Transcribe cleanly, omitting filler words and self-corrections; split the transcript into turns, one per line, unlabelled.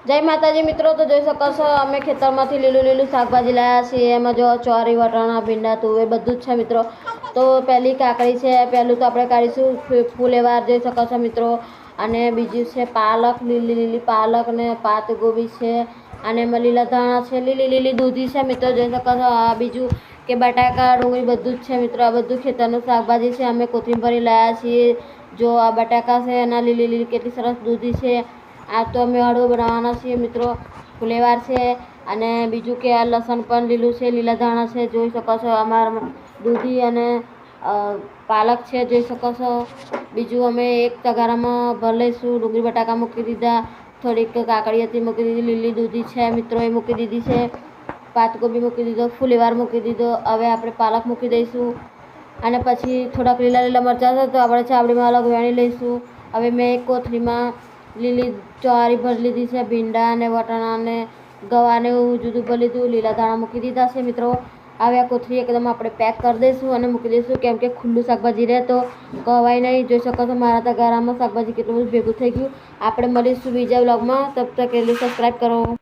जय माताजी मित्रों। तो જોઈ શકો છો અમે ખેતરમાંથી લીલું શાકભાજી લાવ્યા છીએ। એમાં જો ચોરી વટાણા ભીંડા તુવેર બધું જ છે મિત્રો। તો પહેલી કાકડી છે, પહેલું તો આપણે કાઢીશું ફુલેવાર જોઈ શકો છો મિત્રો। અને બીજું છે પાલક, લીલી પાલક ને પાત ગોબી છે। અને એમાં લીલા ધાણા છે, લીલી દૂધી છે મિત્રો જોઈ શકો છો। આ બીજું કે બટાકા ડુંગળી બધું જ છે મિત્રો। આ બધું ખેતરનું શાકભાજી છે। અમે કોથમીર લાવ્યા છીએ। જો આ બટાકા છે એના લીલી કેટલી સરસ દૂધી છે। આ તો અમે હળવો બનાવવાના છીએ મિત્રો। ફુલેવાર છે અને બીજું કે આ લસણ પણ લીલું છે, લીલા ધાણા છે જોઈ શકો છો। અમારા દૂધી અને પાલક છે જોઈ શકો છો। બીજું અમે એક તગારામાં ભરી લઈશું। ડુંગળી બટાકા મૂકી દીધા, થોડીક કાકડી હતી મૂકી દીધી, લીલી દૂધી છે મિત્રો એ મૂકી દીધી છે, પાતગોબી મૂકી દીધો, ફુલેવાર મૂકી દીધો। હવે આપણે પાલક મૂકી દઈશું અને પછી થોડાક લીલા મરચાં છે તો આપણે ચાવડીમાં અલગ વેણી લઈશું। હવે મેં એક કોથળીમાં લીલી ચોરી ભરી લીધી છે, ભીંડા અને વટાણા ને ગવાને એવું જુદું ભરી લીધું, લીલા ધાણા મૂકી દીધા છે મિત્રો। હવે આ કોથળી એકદમ આપણે પેક કરી દઈશું અને મૂકી દઈશું, કેમ કે ખુલ્લું શાકભાજી રહે તો કવાય નહીં। જોઈ શકો છો મારા તગારામાં શાકભાજી કેટલું બધું ભેગું થઈ ગયું। આપણે મળીશું બીજા વ્લોગમાં, તબ તક એટલું સબસ્ક્રાઈબ કરો।